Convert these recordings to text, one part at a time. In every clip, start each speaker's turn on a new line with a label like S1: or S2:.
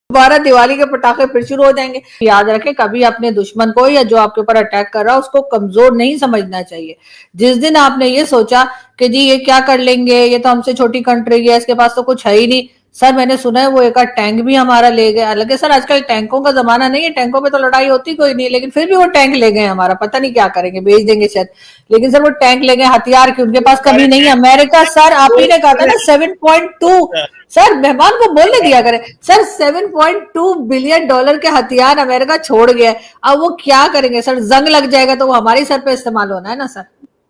S1: दोबारा दिवाली के पटाखे फिर शुरू हो जाएंगे। याद रखें, कभी अपने दुश्मन को या जो आपके ऊपर अटैक कर रहा है उसको कमजोर नहीं समझना चाहिए। जिस दिन आपने ये सोचा कि जी ये क्या कर लेंगे, ये तो हमसे छोटी कंट्री है, इसके पास तो कुछ है ही नहीं। सर मैंने सुना है वो एक टैंक भी हमारा ले गए। हालांकि सर आजकल टैंकों का जमाना नहीं है, टैंकों पे तो लड़ाई होती कोई नहीं, लेकिन फिर भी वो टैंक ले गए हमारा, पता नहीं क्या करेंगे, बेच देंगे शायद। लेकिन सर वो टैंक ले गए, हथियार की उनके पास कमी नहीं है। अमेरिका, सर आप ही ने कहा था ना 7.2, सर मेहमान को बोलने दिया करें सर, 7.2 बिलियन डॉलर के हथियार अमेरिका छोड़ गया। अब वो क्या करेंगे सर, जंग लग जाएगा तो वो हमारे सर पे इस्तेमाल होना है ना सर।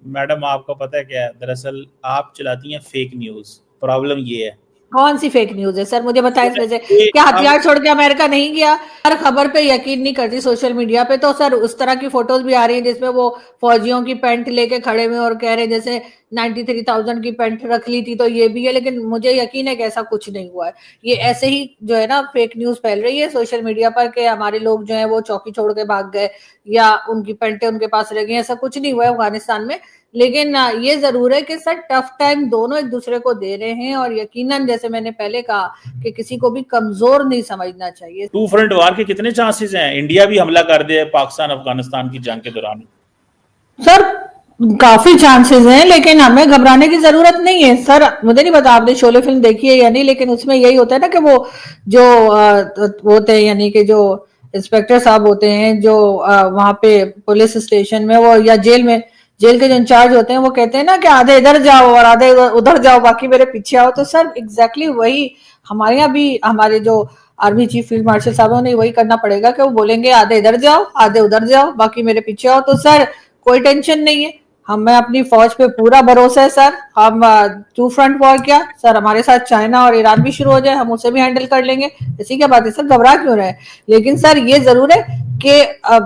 S2: मैडम आपको पता है क्या है, दरअसल आप चलाती हैं फेक न्यूज। प्रॉब्लम ये है।
S1: कौन सी फेक न्यूज है सर, मुझे बताएं इसमें से। क्या हथियार छोड़ के अमेरिका नहीं गया? हर खबर पे यकीन नहीं करती सोशल मीडिया पे, तो सर उस तरह की फोटोज भी आ रही है जिसमें वो फौजियों की पैंट लेके खड़े हुए और कह रहे हैं जैसे 93,000 की पैंट रख ली थी, तो ये भी है। लेकिन मुझे यकीन है कि ऐसा कुछ नहीं हुआ है। ये ऐसे ही जो है ना फेक न्यूज फैल रही है सोशल मीडिया पर कि हमारे लोग जो है वो चौकी छोड़ के भाग गए या उनकी पैंटें उनके पास रह गई। ऐसा कुछ नहीं हुआ है अफगानिस्तान में। लेकिन ये जरूर है कि सर टफ टाइम दोनों एक दूसरे को दे रहे हैं, और यकीनन जैसे मैंने पहले कहा कि किसी को भी कमजोर नहीं समझना चाहिए।
S2: टू फ्रंट वार के कितने चांसेस हैं? इंडिया भी हमला कर दे पाकिस्तान अफगानिस्तान की जंग के दौरान।
S1: सर काफी चांसेस हैं, लेकिन हमें घबराने की जरूरत नहीं है सर। मुझे नहीं पता आपने शोले फिल्म देखी है या नहीं, लेकिन उसमें यही होता है ना कि वो जो होते हैं, यानी कि जो इंस्पेक्टर साहब होते हैं जो वहां पे पुलिस स्टेशन में वो या जेल के जो इंचार्ज होते हैं, वो कहते हैं ना कि आधे इधर जाओ और आधे उधर जाओ, बाकी मेरे पीछे आओ। तो सर एग्जैक्टली वही हमारे यहाँ भी हमारे जो आर्मी चीफ फील्ड मार्शल साहब ने वही करना पड़ेगा कि वो बोलेंगे आधे इधर जाओ आधे उधर जाओ, बाकी मेरे पीछे आओ। तो सर कोई टेंशन नहीं है, हमें अपनी फौज पे पूरा भरोसा है सर। हम टू फ्रंट वॉर क्या सर, हमारे साथ चाइना और ईरान भी शुरू हो जाए हम उसे भी हैंडल कर लेंगे, ऐसी क्या बात है सर, घबरा क्यों रहे। लेकिन सर ये जरूर है कि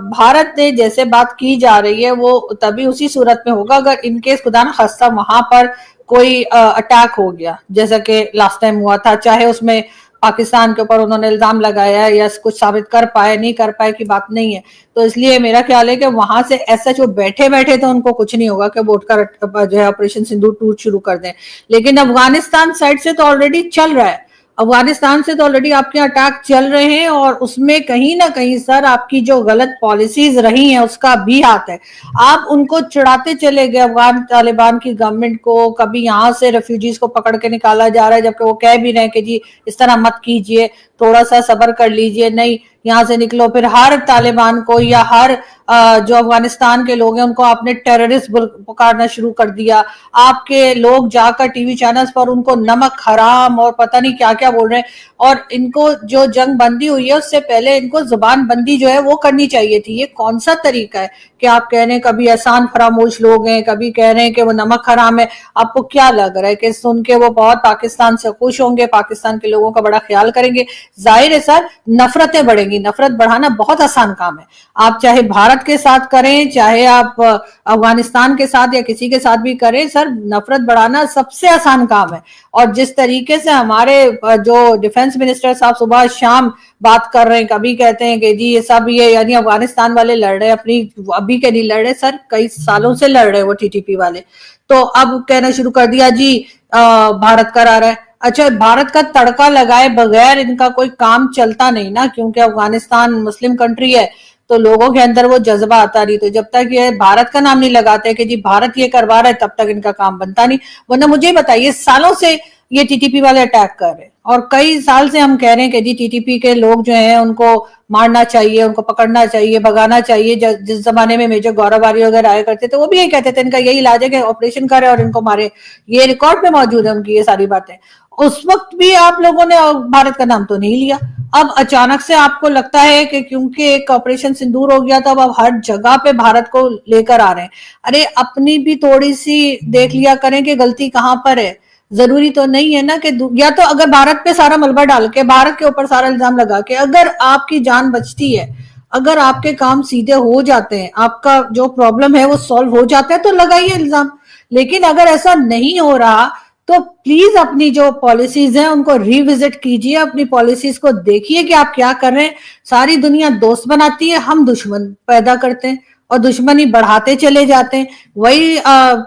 S1: भारत ने जैसे बात की जा रही है वो तभी उसी सूरत में होगा अगर इनकेस खुदा न खास्ता वहां पर कोई अटैक हो गया, जैसा कि लास्ट टाइम हुआ था। चाहे उसमें पाकिस्तान के ऊपर उन्होंने इल्जाम लगाया या कुछ साबित कर पाए नहीं कर पाए की बात नहीं है, तो इसलिए मेरा ख्याल है कि वहां से ऐसा जो बैठे बैठे तो उनको कुछ नहीं होगा कि वो उठकर जो है ऑपरेशन सिंदूर 2 शुरू कर दें। लेकिन अफगानिस्तान साइड से तो ऑलरेडी चल रहा है, अफगानिस्तान से तो ऑलरेडी आपके अटैक चल रहे हैं, और उसमें कहीं ना कहीं सर आपकी जो गलत पॉलिसीज रही हैं उसका भी हाथ है। आप उनको चिढ़ाते चले गए अफगान तालिबान की गवर्नमेंट को, कभी यहाँ से रेफ्यूजीज को पकड़ के निकाला जा रहा है जबकि वो कह भी रहे हैं कि जी इस तरह मत कीजिए, थोड़ा सा सब्र कर लीजिए, नहीं यहाँ से निकलो। फिर हर तालिबान को या हर जो अफगानिस्तान के लोग हैं उनको आपने टेररिस्ट पुकारना शुरू कर दिया। आपके लोग जाकर टीवी चैनल्स पर उनको नमक हराम और पता नहीं क्या क्या बोल रहे हैं, और इनको जो जंग बंदी हुई है उससे पहले इनको जुबान बंदी जो है वो करनी चाहिए थी। ये कौन सा तरीका है कि आप कह रहे हैं कभी एहसान फरामोश लोग हैं, कभी कह रहे हैं कि वो नमक हराम है। आपको क्या लग रहा है कि सुन के वो बहुत पाकिस्तान से खुश होंगे, पाकिस्तान के लोगों का बड़ा ख्याल करेंगे? जाहिर है सर नफरतें बढ़ेंगी, नफरत बढ़ाना बहुत आसान काम है। आप चाहे भारत के साथ करें, चाहे आप अफगानिस्तान के साथ या किसी के साथ भी करें, सर नफरत बढ़ाना सबसे आसान काम है। और जिस तरीके से हमारे जो डिफेंस मिनिस्टर साहब सुबह शाम बात कर रहे हैं, कभी कहते हैं कि जी ये सब ये यानी अफगानिस्तान वाले लड़ रहे हैं अपनी, अभी के नहीं लड़ रहे सर, कई सालों से लड़ रहे हैं वो टीटीपी वाले, तो अब कहना शुरू कर दिया जी भारत करा रहा है। अच्छा, भारत का तड़का लगाए बगैर इनका कोई काम चलता नहीं ना, क्योंकि अफगानिस्तान मुस्लिम कंट्री है तो लोगों के अंदर वो जज्बा आता नहीं। तो जब तक ये भारत का नाम नहीं लगाते कि जी भारत ये करवा रहा है तब तक इनका काम बनता नहीं। वरना मुझे बताइए, सालों से ये टीटीपी वाले अटैक कर रहे हैं और कई साल से हम कह रहे हैं कि जी टीटीपी के लोग जो हैं उनको मारना चाहिए, उनको पकड़ना चाहिए, भगाना चाहिए। जिस जमाने में मेजर गौरव आर्य वगैरह आया करते थे वो भी यही कहते थे इनका यही इलाज है कि ऑपरेशन करे और इनको मारे। ये रिकॉर्ड में मौजूद है उनकी ये सारी बातें। उस वक्त भी आप लोगों ने भारत का नाम तो नहीं लिया। अब अचानक से आपको लगता है कि क्योंकि एक ऑपरेशन सिंदूर हो गया तो अब हर जगह पे भारत को लेकर आ रहे हैं। अरे अपनी भी थोड़ी सी देख लिया करें कि गलती कहां पर है। जरूरी तो नहीं है ना कि या तो अगर भारत पे सारा मलबा डाल के भारत के ऊपर सारा इल्जाम लगा के अगर आपकी जान बचती है, अगर आपके काम सीधे हो जाते हैं, आपका जो प्रॉब्लम है वो सॉल्व हो जाता है तो लगाइए इल्जाम। लेकिन अगर ऐसा नहीं हो रहा तो प्लीज अपनी जो पॉलिसीज हैं उनको रिविजिट कीजिए, अपनी पॉलिसीज को देखिए कि आप क्या कर रहे हैं। सारी दुनिया दोस्त बनाती है, हम दुश्मन पैदा करते हैं। और दुश्मनी बढ़ाते चले जाते हैं। वही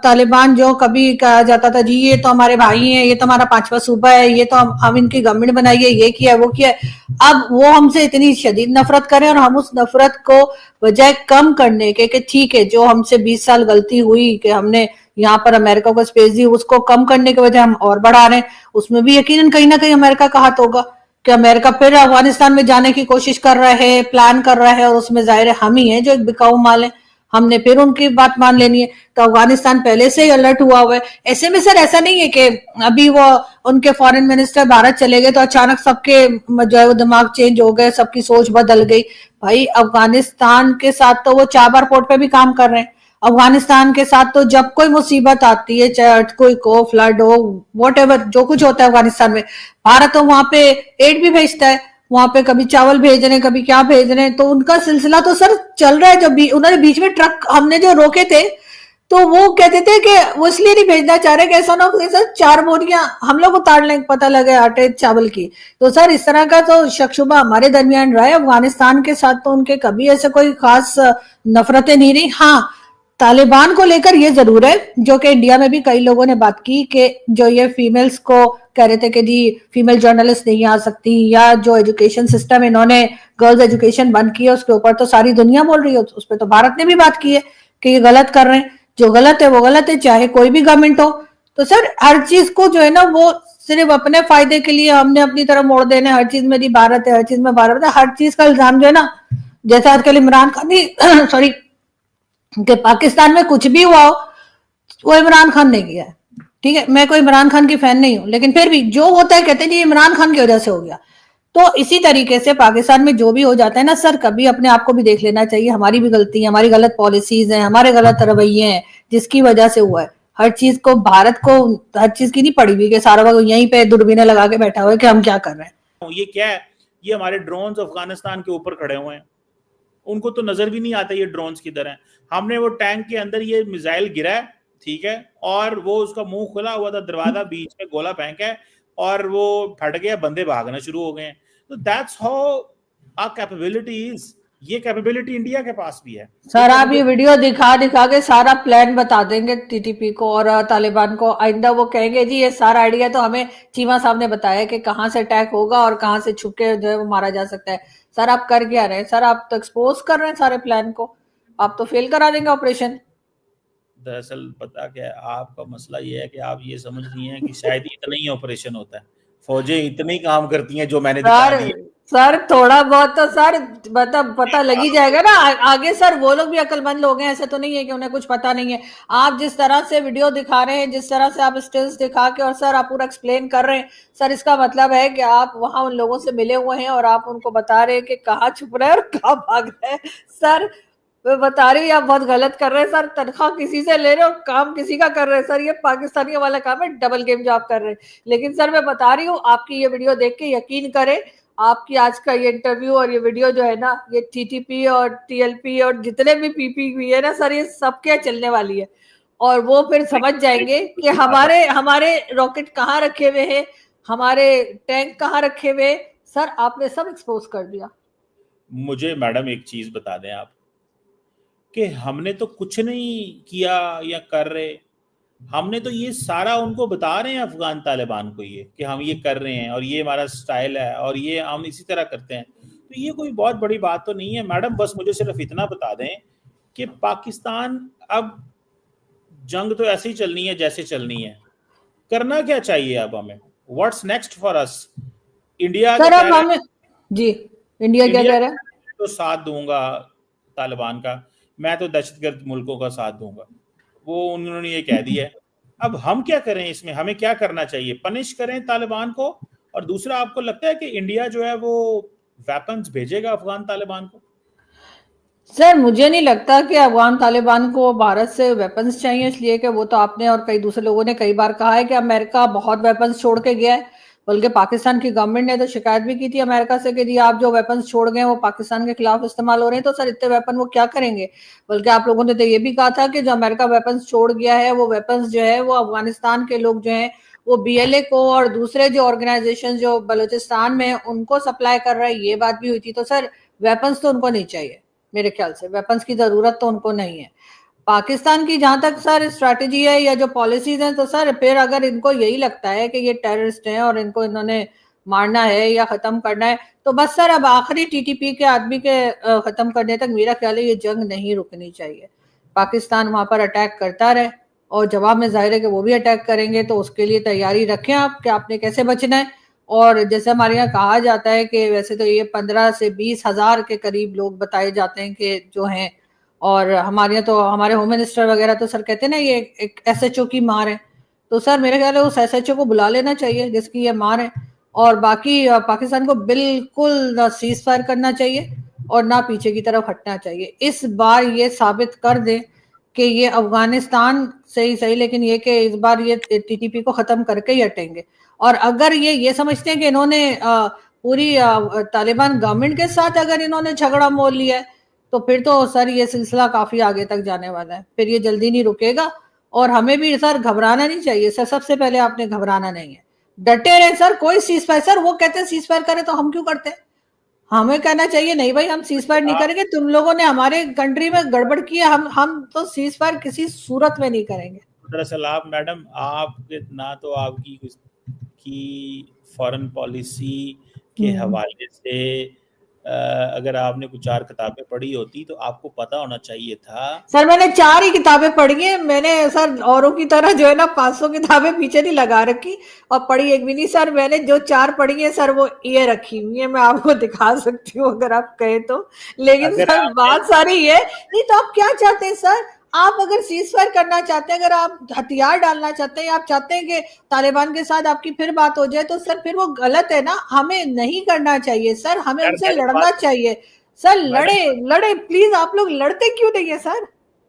S1: तालिबान जो कभी कहा जाता था जी ये तो हमारे भाई हैं, ये तो हमारा 5वां सूबा है, ये तो हम इनकी गवर्नमेंट बनाई है, ये किया वो किया, अब वो हमसे इतनी शदीद नफरत करें और हम उस नफरत को बजाय कम करने के कि ठीक है जो हमसे 20 साल गलती हुई कि हमने यहाँ पर अमेरिका को स्पेस दी, उसको कम करने के बजाय हम और बढ़ा रहे हैं। उसमें भी यकीनन कहीं ना कहीं अमेरिका का हाथ होगा कि अमेरिका फिर अफगानिस्तान में जाने की कोशिश कर रहा है, प्लान कर रहा है, और उसमें जाहिर है हम ही हैं जो एक बिकाऊ माल है, हमने फिर उनकी बात मान लेनी है। तो अफगानिस्तान पहले से ही अलर्ट हुआ हुआ है। ऐसे में सर ऐसा नहीं है कि अभी वो उनके फॉरेन मिनिस्टर भारत चले गए तो अचानक सबके जो है वो दिमाग चेंज हो गए, सबकी सोच बदल गई। भाई अफगानिस्तान के साथ तो वो 4 बार पोर्ट पे भी काम कर रहे हैं। अफगानिस्तान के साथ तो जब कोई मुसीबत आती है, चाहे कोई हो, फ्लड हो, वॉट एवर जो कुछ होता है अफगानिस्तान में, भारत तो वहां पे एड भी भेजता है। वहां पे कभी चावल भेज रहे हैं, कभी क्या भेज रहे हैं, तो उनका सिलसिला तो सर चल रहा है। जब उन्होंने बीच में ट्रक हमने जो रोके थे तो वो कहते थे कि वो इसलिए नहीं भेजना चाह रहे कि ऐसा ना हो सर 4 बोरियां हम लोग उतार लें, पता लगे आटे चावल की। तो सर इस तरह का तो शक शुबा हमारे दरमियान रहा है। अफगानिस्तान के साथ तो उनके कभी ऐसे कोई खास नफरतें नहीं रही। हाँ, तालिबान को लेकर ये जरूर है, जो कि इंडिया में भी कई लोगों ने बात की कि जो ये फीमेल्स को कह रहे थे कि जी फीमेल जर्नलिस्ट नहीं आ सकती, या जो एजुकेशन सिस्टम इन्होंने गर्ल्स एजुकेशन बंद किया उसके ऊपर तो सारी दुनिया बोल रही है, उस पर तो भारत ने भी बात की है कि ये गलत कर रहे हैं। जो गलत है वो गलत है, चाहे कोई भी गवर्नमेंट हो। तो सर हर चीज को जो है ना वो सिर्फ अपने फायदे के लिए हमने अपनी तरफ मोड़ देने, हर चीज में जी भारत है, हर चीज में भारत है, हर चीज का इल्जाम जो है ना, जैसे आजकल इमरान खान सॉरी कि पाकिस्तान में कुछ भी हुआ हो वो इमरान खान ने किया है। ठीक है, मैं कोई इमरान खान की फैन नहीं हूं, लेकिन फिर भी जो होता है कहते हैं जी इमरान खान की वजह से हो गया। तो इसी तरीके से पाकिस्तान में जो भी हो जाता है ना सर, कभी अपने आप को भी देख लेना चाहिए, हमारी भी गलती है, हमारी गलत पॉलिसीज हैं, हमारे गलत रवैये हैं जिसकी वजह से हुआ है। हर चीज को भारत को हर चीज की नहीं पड़ी हुई कि सारा वक्त यहीं पे दूरबीनें लगा के बैठा हुआ है कि हम क्या कर रहे हैं।
S2: ये क्या है, ये हमारे ड्रोन्स अफगानिस्तान के ऊपर खड़े हुए हैं, उनको तो नजर भी नहीं आता ये ड्रोन्स किधर हैं। हमने वो टैंक के अंदर ये मिसाइल गिरा है, ठीक है, और वो उसका मुंह खुला हुआ था, दरवाजा बीच में गोला फेंका है और वो फट गया, बंदे भागना शुरू हो गए हैं। तो that's how our capability is. ये कैपेबिलिटी इंडिया के पास भी है
S1: सर। आप ये वीडियो दिखा दिखा के सारा प्लान बता देंगे टीटीपी को और तालिबान को, आइंदा वो कहेंगे जी ये सारा आइडिया तो हमें चीमा साहब ने बताया कि कहाँ से अटैक होगा और कहाँ से छुप के जो है वो मारा जा सकता है। सर आप कर क्या रहे हैं सर? आप तो एक्सपोज कर रहे हैं सारे प्लान को, आप तो फेल करा देंगे ऑपरेशन।
S2: दरअसल पता क्या है, आपका मसला ये है कि आप ये समझ रही हैं कि शायद इतना ही ऑपरेशन होता है, फौजें इतने ही काम करती हैं जो मैंने दिखा
S1: सर
S2: दिए।
S1: सर थोड़ा बहुत तो सर मतलब पता लग ही जाएगा ना आगे। सर वो लोग भी अक्लमंद लोग हैं, ऐसे तो नहीं है कि उन्हें कुछ पता नहीं है। आप जिस तरह से वीडियो दिखा रहे हैं, जिस तरह से आप स्टिल्स दिखा के और सर आप पूरा एक्सप्लेन कर रहे हैं, सर इसका मतलब है कि आप वहां उन लोगों से मिले हुए हैं और आप उनको बता रहे हैं कि कहाँ छुप रहे हैं और कहाँ भाग रहे हैं। सर मैं बता रही हूँ आप बहुत गलत कर रहे हैं सर। तनख्वाह किसी से ले रहे हो, काम किसी का कर रहे हैं सर। ये पाकिस्तानियों वाला काम है, डबल गेम जो आप कर रहे हैं। लेकिन सर मैं बता रही हूँ, आपकी ये वीडियो देख के यकीन करें, आपकी आज का ये इंटरव्यू और ये वीडियो जो है ना, ये टीटीपी और टीएलपी और जितने भी पीपी हुई है ना सर, ये सबके चलने वाली है। और वो फिर समझ जाएंगे कि हमारे हमारे रॉकेट कहाँ रखे हुए हैं, हमारे टैंक कहाँ रखे हुए। सर आपने सब एक्सपोज कर दिया।
S2: मुझे मैडम एक चीज बता दें आप, कि हमने तो कुछ नहीं किया या कर रहे, हमने तो ये सारा उनको बता रहे हैं अफगान तालिबान को ये कि हम ये कर रहे हैं और ये हमारा स्टाइल है और ये हम इसी तरह करते हैं। तो ये कोई बहुत बड़ी बात तो नहीं है मैडम, बस मुझे सिर्फ इतना बता दें कि पाकिस्तान अब जंग तो ऐसे ही चलनी है जैसे चलनी है, करना क्या चाहिए अब हमें, what's next for us. India तो
S1: सर
S2: कह
S1: अब
S2: रहा है,
S1: हमें जी इंडिया क्या
S2: इंडिया
S1: कह रहा है?
S2: तो साथ दूंगा तालिबान का, मैं तो दहशतगर्द मुल्कों का साथ दूंगा, वो उन्होंने ये कह दिया है। अब हम क्या करें इसमें, हमें क्या करना चाहिए, पनिश करें तालिबान को? और दूसरा, आपको लगता है कि इंडिया जो है वो वेपन्स भेजेगा अफगान तालिबान को?
S1: सर मुझे नहीं लगता कि अफगान तालिबान को भारत से वेपन्स चाहिए, इसलिए कि वो तो आपने और कई दूसरे लोगों ने कई बार कहा है कि अमेरिका बहुत वेपन्स छोड़ के गया है। बल्कि पाकिस्तान की गवर्नमेंट ने तो शिकायत भी की थी अमेरिका से कि जी आप जो वेपन्स छोड़ गए वो पाकिस्तान के खिलाफ इस्तेमाल हो रहे हैं। तो सर इतने वेपन वो क्या करेंगे? बल्कि आप लोगों ने तो ये भी कहा था कि जो अमेरिका वेपन्स छोड़ गया है वो वेपन्स जो है वो अफगानिस्तान के लोग जो है वो बीएलए को और दूसरे जो ऑर्गेनाइजेशन जो बलूचिस्तान में उनको सप्लाई कर रहे हैं, ये बात भी हुई थी। तो सर वेपन्स तो उनको नहीं चाहिए, मेरे ख्याल से वेपन्स की जरूरत तो उनको नहीं है। पाकिस्तान की जहां तक सर स्ट्रैटेजी है या जो पॉलिसीज हैं, तो सर फिर अगर इनको यही लगता है कि ये टेररिस्ट हैं और इनको इन्होंने मारना है या खत्म करना है, तो बस सर अब आखिरी टीटीपी के आदमी के खत्म करने तक मेरा ख्याल है ये जंग नहीं रुकनी चाहिए। पाकिस्तान वहां पर अटैक करता रहे और जवाब में जाहिर है कि वो भी अटैक करेंगे, तो उसके लिए तैयारी रखें आप कि आपने कैसे बचना है। और जैसे हमारे यहाँ कहा जाता है कि वैसे तो ये 15 से 20 हजार के करीब लोग बताए जाते हैं कि जो हैं, और हमारे यहाँ तो हमारे होम मिनिस्टर वगैरह तो सर कहते हैं ना ये एक एसएचओ की मार है, तो सर मेरे ख्याल है उस एसएचओ को बुला लेना चाहिए जिसकी ये मार है। और बाकी पाकिस्तान को बिल्कुल ना सीज फायर करना चाहिए और ना पीछे की तरफ हटना चाहिए। इस बार ये साबित कर दे कि ये अफगानिस्तान से ही सही, लेकिन ये कि इस बार ये टीटीपी को खत्म करके ही हटेंगे। और अगर ये समझते हैं कि इन्होंने पूरी तालिबान गवर्नमेंट के साथ अगर इन्होंने झगड़ा मोल लिया है, तो फिर तो सर ये सिलसिला काफी आगे तक जाने वाला है, फिर ये जल्दी नहीं रुकेगा। और हमें भी सर घबराना नहीं चाहिए सर, सबसे पहले आपने घबराना नहीं है, डटे रहे सर। कोई सीज फायर, सर वो कहते हैं सीज फायर करें तो हम क्यों करते हैं? हमें कहना चाहिए नहीं भाई हम सीज फायर नहीं करेंगे, तुम लोगों ने हमारे कंट्री में गड़बड़ की है, हम तो सीज फायर किसी सूरत में नहीं करेंगे।
S2: दरअसल आप मैडम, आप ना तो आपकी फॉरेन पॉलिसी के हवाले से अगर आपने कुछ 4 किताबें पढ़ी होती तो आपको पता होना चाहिए था।
S1: सर मैंने 4 ही किताबें पढ़ी है, मैंने सर औरों की तरह जो है ना 500 किताबें पीछे नहीं लगा रखी और पढ़ी एक भी नहीं सर। मैंने जो 4 पढ़ी है सर वो ये रखी हुई है, मैं आपको दिखा सकती हूँ अगर आप कहे तो। लेकिन सर बात सारी है नहीं, तो आप क्या चाहते हैं सर? आप अगर सीज फायर करना चाहते हैं, अगर आप हथियार डालना चाहते हैं, आप चाहते हैं कि तालिबान के साथ आपकी फिर बात हो जाए, तो सर फिर वो गलत है ना, हमें नहीं करना चाहिए सर, हमें उनसे लड़ना चाहिए सर। लड़े प्लीज, आप लोग लड़ते क्यों नहीं है सर?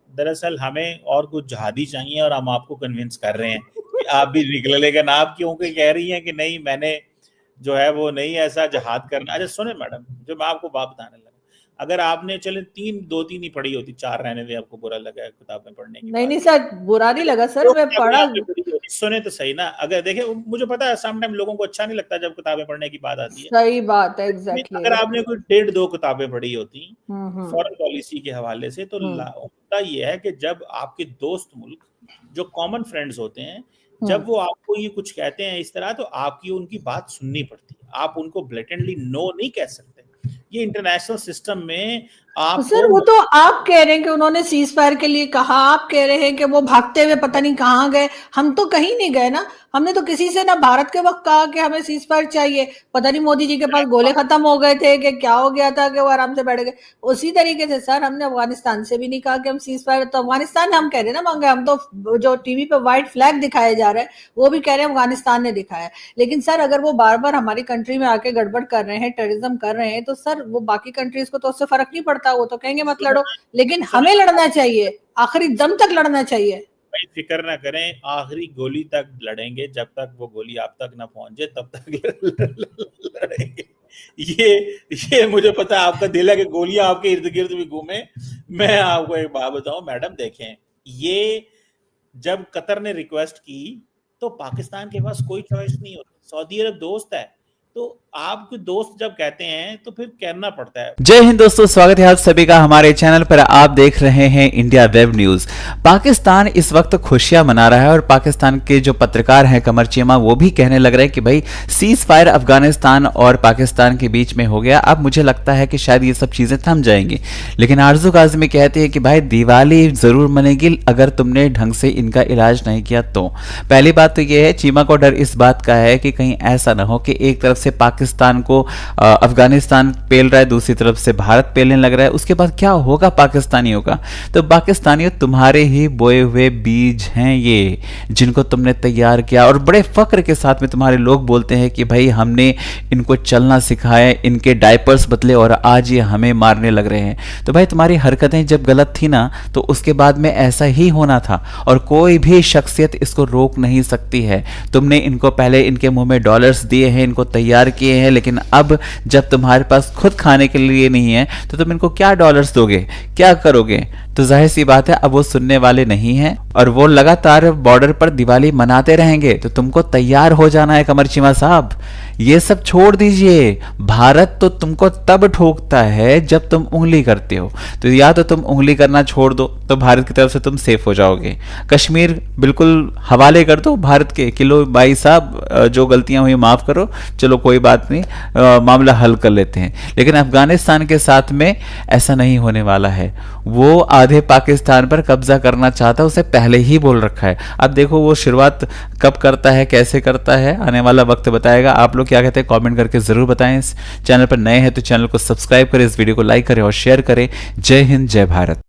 S2: दरअसल हमें और कुछ जहादी चाहिए और हम आपको कन्विंस कर रहे हैं कि आप भी निकले, लेकिन आप क्योंकि कह रही हैं कि नहीं मैंने जो है वो नहीं ऐसा जहाद करना। अच्छा सुने मैडम, जो मैं आपको बात बताने लगा, अगर आपने चले 2-3 ही पढ़ी होती, 4 रहने दे, आपको बुरा लगा है किताबें पढ़ने की?
S1: नहीं सर बुरा नहीं लगा सर, मैं पढ़ा।
S2: सुने तो सही ना, अगर देखे मुझे पता है समटाइम लोगों को अच्छा नहीं लगता जब किताबें पढ़ने की बात आती है।
S1: सही बात है, एग्जैक्टली।
S2: अगर आपने कोई 1.5-2 किताबें पढ़ी होती फॉरेन पॉलिसी के हवाले से, तो होता ये है कि जब आपके दोस्त मुल्क जो कॉमन फ्रेंड्स होते हैं, जब वो आपको ये कुछ कहते हैं इस तरह, तो आपकी उनकी बात सुननी पड़ती है, आप उनको ब्लेटेंटली नो नहीं कह सकते। ये इंटरनेशनल सिस्टम में आप
S1: सर वो तो आप कह रहे हैं कि उन्होंने सीज फायर के लिए कहा, आप कह रहे हैं कि वो भागते हुए पता नहीं कहाँ गए, हम तो कहीं नहीं गए ना। हमने तो किसी से ना भारत के वक्त कहा कि हमें सीज फायर चाहिए, पता नहीं मोदी जी के पास गोले खत्म हो गए थे कि क्या हो गया था कि वो आराम से बैठ गए। उसी तरीके से सर हमने अफगानिस्तान से भी नहीं कहा कि हम सीज फायर, तो अफगानिस्तान हम कह रहे हैं ना मांगे, हम तो जो टीवी पे व्हाइट फ्लैग दिखाया जा रहा है वो भी कह रहे हैं अफगानिस्तान ने दिखाया। लेकिन सर अगर वो बार बार हमारी कंट्री में आके गड़बड़ कर रहे हैं, टेररिज्म कर रहे हैं, तो सर वो बाकी कंट्रीज को तो उससे फर्क नहीं पड़ता, वो तो कहेंगे मत लड़ो, लेकिन हमें लड़ना चाहिए, आखिरी दम तक लड़ना चाहिए।
S2: फिक्र ना करें, आखिरी गोली तक लड़ेंगे, जब तक वो गोली आप तक ना पहुंचे तब तक लड़ेंगे। ये मुझे पता है आपका दिल है कि गोलियां आपके इर्द गिर्द भी घूमे। मैं आपको एक बात बताऊं मैडम, देखें ये जब कतर ने रिक्वेस्ट की तो पाकिस्तान के पास कोई चॉइस नहीं होती, सऊदी अरब दोस्त है, तो आपके दोस्त जब कहते हैं तो फिर कहना पड़ता है।
S3: जय हिंद दोस्तों, स्वागत है आप सभी का हमारे चैनल पर। आप देख रहे हैं इंडिया वेब न्यूज। पाकिस्तान इस वक्त खुशियां मना रहा है और पाकिस्तान के जो पत्रकार हैं कमर चीमा, वो भी कहने लग रहे हैं कि भाई सीज फायर अफगानिस्तान और पाकिस्तान के बीच में हो गया, अब मुझे लगता है कि शायद ये सब चीजें थम जाएंगी। लेकिन आरजू काज़मी कहती है कि भाई दिवाली जरूर मनेगी अगर तुमने ढंग से इनका इलाज नहीं किया तो। पहली बात तो यह है, चीमा को डर इस बात का है कि कहीं ऐसा ना हो कि एक तरफ से पाकिस्तान को अफगानिस्तान पेल रहा है, दूसरी तरफ से भारत पेलने लग रहा है, उसके बाद क्या होगा पाकिस्तानियों का। तो पाकिस्तानियों, तुम्हारे ही बोए हुए बीज हैं ये, जिनको तुमने तैयार किया, और बड़े फक्र के साथ में तुम्हारे लोग बोलते हैं कि भाई हमने इनको चलना सिखाया, इनके डायपर्स बदले और आज ये हमें मारने लग रहे हैं। तो भाई तुम्हारी हरकतें जब गलत थी ना, तो उसके बाद में ऐसा ही होना था और कोई भी शख्सियत इसको रोक नहीं सकती है। तुमने इनको पहले इनके मुंह में डॉलर्स दिए हैं, इनको तैयार तैयार किए हैं, लेकिन अब जब तुम्हारे पास खुद खाने के लिए नहीं है तो तुम इनको क्या डॉलर्स दोगे, क्या करोगे? तो जाहिर सी बात है अब वो सुनने वाले नहीं हैं और वो लगातार बॉर्डर पर दिवाली मनाते रहेंगे। तो तुमको तैयार हो जाना है कमर चीमा साहब, ये सब छोड़ दीजिए। भारत तो तुमको तब ठोकता है जब तुम उंगली करते हो, तो या तो तुम उंगली करना छोड़ दो तो भारत की तरफ से तुम सेफ हो जाओगे। कश्मीर बिल्कुल हवाले कर दो भारत के, किलो भाई साहब जो गलतियां हुई माफ करो, चलो कोई बात नहीं, मामला हल कर लेते हैं। लेकिन अफगानिस्तान के साथ में ऐसा नहीं होने वाला है। वो आधे पाकिस्तान पर कब्जा करना चाहता है, उसे पहले ही बोल रखा है। अब देखो वो शुरुआत कब करता है, कैसे करता है, आने वाला वक्त बताएगा। आप लोग क्या कहते हैं कमेंट करके जरूर बताएं। इस चैनल पर नए हैं तो चैनल को सब्सक्राइब करें, इस वीडियो को लाइक करें और शेयर करें। जय हिंद, जय भारत।